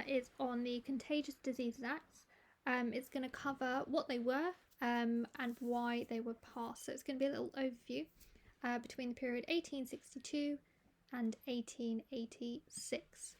Is on the Contagious Diseases Acts. It's going to cover what they were and why they were passed. So it's going to be a little overview between the period 1862 and 1886.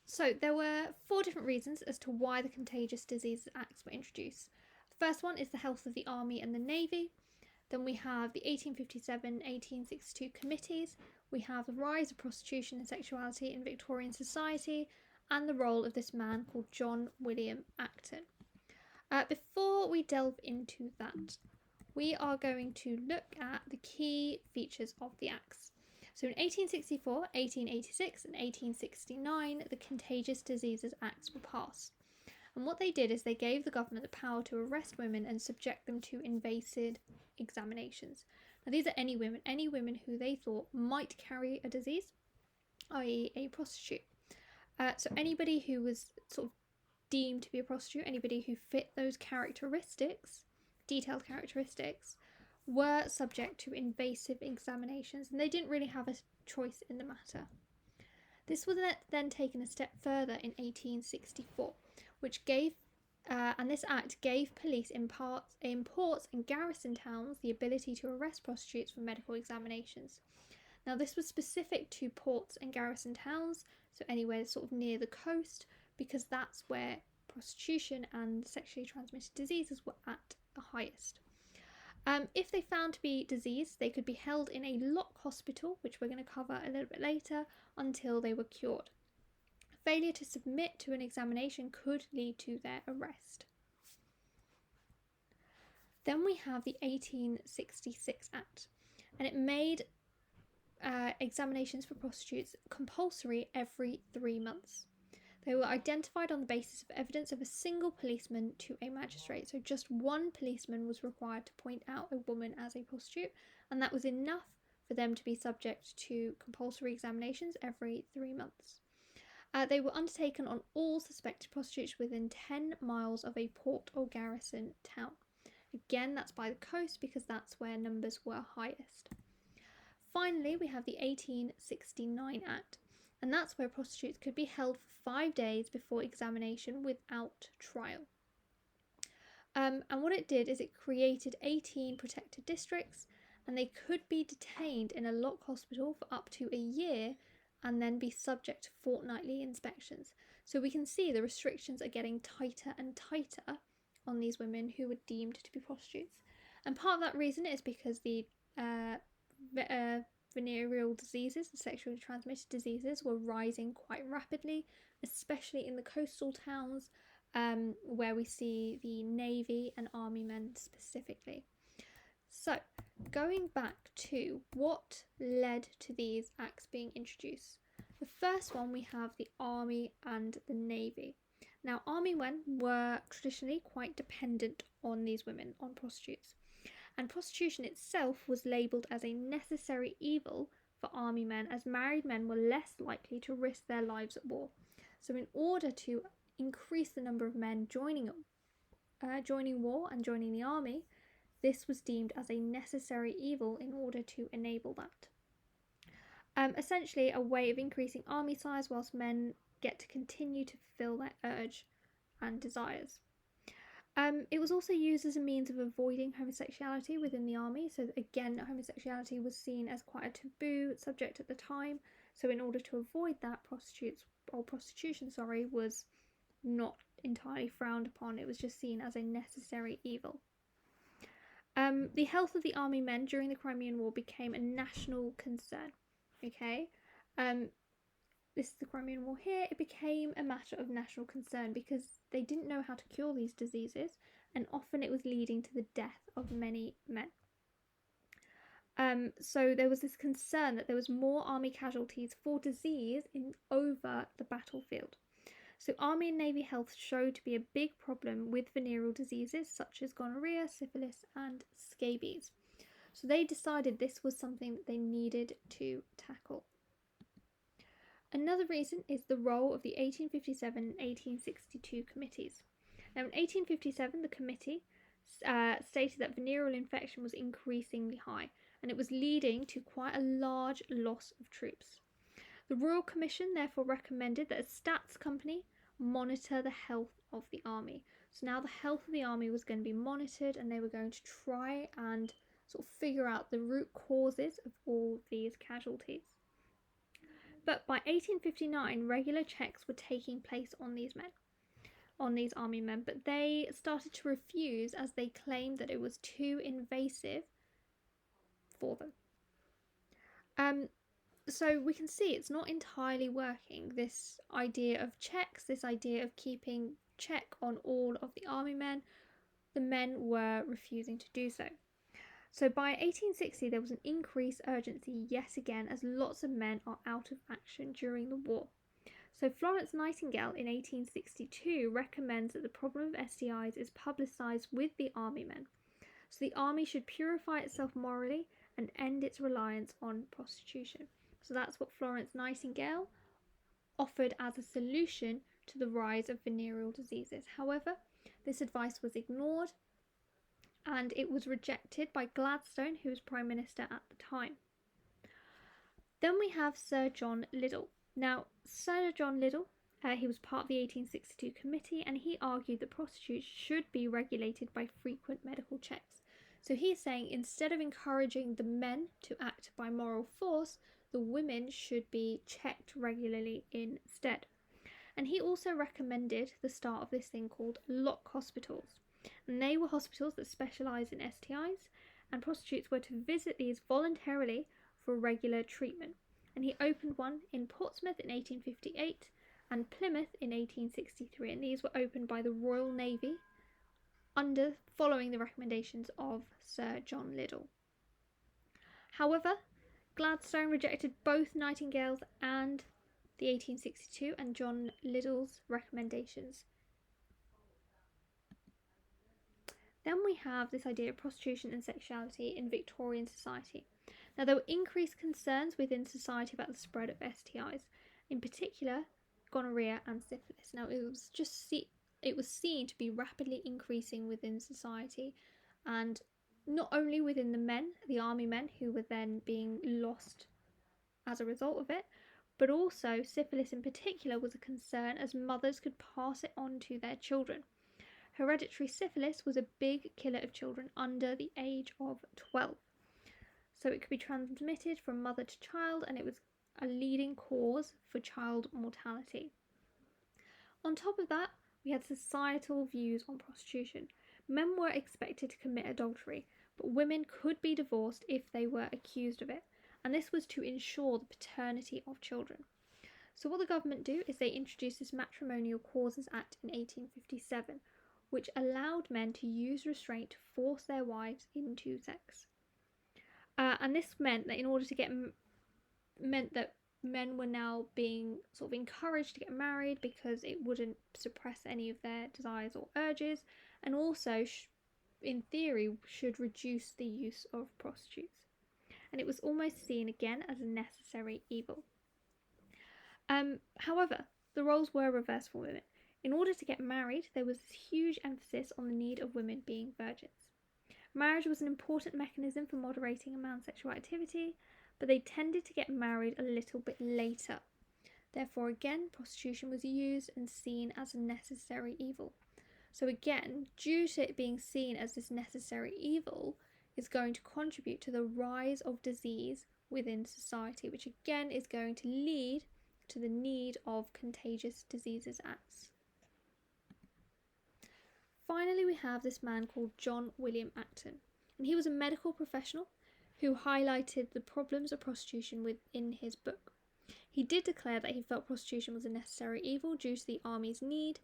So there were 4 different reasons as to why the Contagious Diseases Acts were introduced. The first one is the health of the Army and the Navy. Then we have the 1857-1862 committees. We have the rise of prostitution and sexuality in Victorian society, and the role of this man called John William Acton. Before we delve into that, we are going to look at the key features of the Acts. So in 1864, 1886 and 1869, the Contagious Diseases Acts were passed. And what they did is they gave the government the power to arrest women and subject them to invasive examinations. Now these are any women who they thought might carry a disease, i.e. a prostitute. So anybody who was sort of deemed to be a prostitute, anybody who fit those characteristics, detailed characteristics, were subject to invasive examinations, and they didn't really have a choice in the matter. This was then taken a step further in 1864, which gave and this act gave police in ports and garrison towns the ability to arrest prostitutes for medical examinations. Now this was specific to ports and garrison towns, so anywhere sort of near the coast, because that's where prostitution and sexually transmitted diseases were at the highest. If they found to be diseased, they could be held in a lock hospital, which we're going to cover a little bit later, until they were cured. Failure to submit to an examination could lead to their arrest. Then we have the 1866 Act, and it made examinations for prostitutes compulsory every 3 months. They were identified on the basis of evidence of a single policeman to a magistrate. So just one policeman was required to point out a woman as a prostitute, and that was enough for them to be subject to compulsory examinations every 3 months. They were undertaken on all suspected prostitutes within 10 miles of a port or garrison town. Again, that's by the coast because that's where numbers were highest. Finally, we have the 1869 Act, and that's where prostitutes could be held for 5 days before examination without trial. And what it did is it created 18 protected districts, and they could be detained in a lock hospital for up to a year and then be subject to fortnightly inspections. So we can see the restrictions are getting tighter and tighter on these women who were deemed to be prostitutes. And part of that reason is because the venereal diseases, the sexually transmitted diseases, were rising quite rapidly, especially in the coastal towns where we see the Navy and Army men specifically. So, going back to what led to these acts being introduced. The first one, we have the Army and the Navy. Now, Army men were traditionally quite dependent on these women, on prostitutes. And prostitution itself was labelled as a necessary evil for army men, as married men were less likely to risk their lives at war. So in order to increase the number of men joining war and joining the army, this was deemed as a necessary evil in order to enable that. Essentially a way of increasing army size whilst men get to continue to fulfill their urge and desires. It was also used as a means of avoiding homosexuality within the army. So again, homosexuality was seen as quite a taboo subject at the time. So in order to avoid that, prostitution was not entirely frowned upon. It was just seen as a necessary evil. The health of the army men during the Crimean War became a national concern. Okay, this is the Crimean War here. It became a matter of national concern because they didn't know how to cure these diseases, and often it was leading to the death of many men. So there was this concern that there was more army casualties for disease over the battlefield. So Army and Navy health showed to be a big problem with venereal diseases such as gonorrhea, syphilis and scabies. So they decided this was something that they needed to tackle. Another reason is the role of the 1857 and 1862 committees. Now in 1857, the committee stated that venereal infection was increasingly high, and it was leading to quite a large loss of troops. The Royal Commission therefore recommended that a stats company monitor the health of the army. So now the health of the army was going to be monitored, and they were going to try and sort of figure out the root causes of all these casualties. But by 1859, regular checks were taking place on these army men, but they started to refuse as they claimed that it was too invasive for them. So we can see it's not entirely working, this idea of checks, this idea of keeping check on all of the army men. The men were refusing to do so. So by 1860, there was an increased urgency yet again, as lots of men are out of action during the war. So Florence Nightingale in 1862 recommends that the problem of STIs is publicised with the army men. So the army should purify itself morally and end its reliance on prostitution. So that's what Florence Nightingale offered as a solution to the rise of venereal diseases. However, this advice was ignored, and it was rejected by Gladstone, who was Prime Minister at the time. Then we have Sir John Liddell. Now, Sir John Liddell, he was part of the 1862 committee, and he argued that prostitutes should be regulated by frequent medical checks. So he's saying instead of encouraging the men to act by moral force, the women should be checked regularly instead. And he also recommended the start of this thing called lock hospitals. And they were hospitals that specialised in STIs, and prostitutes were to visit these voluntarily for regular treatment. And he opened one in Portsmouth in 1858 and Plymouth in 1863, and these were opened by the Royal Navy following the recommendations of Sir John Liddell. However, Gladstone rejected both Nightingale's and the 1862 and John Liddell's recommendations. Then we have this idea of prostitution and sexuality in Victorian society. Now, there were increased concerns within society about the spread of STIs, in particular gonorrhea and syphilis. Now, it was seen to be rapidly increasing within society, and not only within the men, the army men, who were then being lost as a result of it, but also syphilis in particular was a concern, as mothers could pass it on to their children. Hereditary syphilis was a big killer of children under the age of 12. So it could be transmitted from mother to child, and it was a leading cause for child mortality. On top of that, we had societal views on prostitution. Men were expected to commit adultery, but women could be divorced if they were accused of it, and this was to ensure the paternity of children. So what the government do is they introduced this Matrimonial Causes Act in 1857, which allowed men to use restraint to force their wives into sex. And this meant that in order to get meant that men were now being sort of encouraged to get married because it wouldn't suppress any of their desires or urges, and also in theory should reduce the use of prostitutes. And it was almost seen again as a necessary evil. However, the roles were reversed for women. In order to get married, there was this huge emphasis on the need of women being virgins. Marriage was an important mechanism for moderating a man's sexual activity, but they tended to get married a little bit later. Therefore, again, prostitution was used and seen as a necessary evil. So again, due to it being seen as this necessary evil, is going to contribute to the rise of disease within society, which again is going to lead to the need of Contagious Diseases Acts. Finally, we have this man called John William Acton, and he was a medical professional who highlighted the problems of prostitution within his book. He did declare that he felt prostitution was a necessary evil due to the army's need,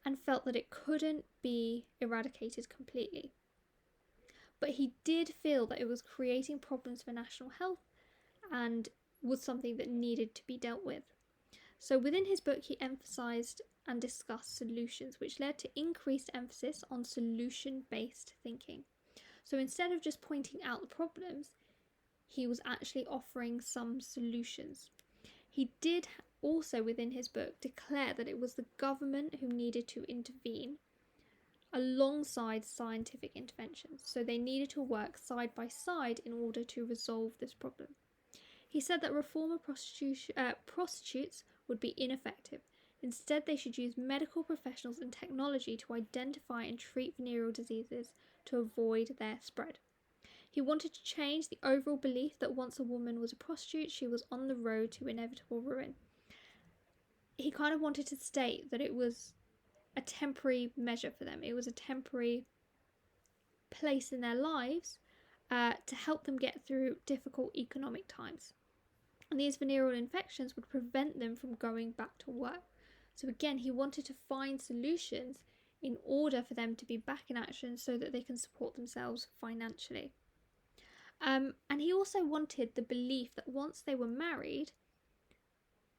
and felt that it couldn't be eradicated completely. But he did feel that it was creating problems for national health and was something that needed to be dealt with. So within his book, he emphasised and discussed solutions, which led to increased emphasis on solution-based thinking. So instead of just pointing out the problems, he was actually offering some solutions. He did also, within his book, declare that it was the government who needed to intervene alongside scientific interventions. So they needed to work side by side in order to resolve this problem. He said that reform of prostitutes would be ineffective. Instead, they should use medical professionals and technology to identify and treat venereal diseases to avoid their spread. He wanted to change the overall belief that once a woman was a prostitute, she was on the road to inevitable ruin. He kind of wanted to state that it was a temporary measure for them. It was a temporary place in their lives to help them get through difficult economic times. And these venereal infections would prevent them from going back to work. So again, he wanted to find solutions in order for them to be back in action so that they can support themselves financially. And he also wanted the belief that once they were married,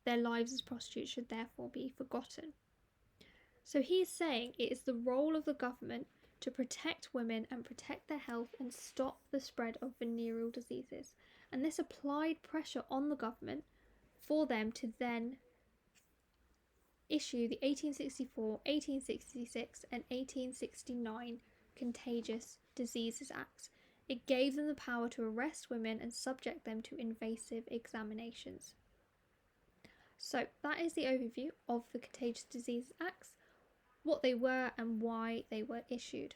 their lives as prostitutes should therefore be forgotten. So he is saying it is the role of the government to protect women and protect their health and stop the spread of venereal diseases. And this applied pressure on the government for them to then issue the 1864, 1866 and 1869 Contagious Diseases Acts. It gave them the power to arrest women and subject them to invasive examinations. So that is the overview of the Contagious Diseases Acts, what they were and why they were issued.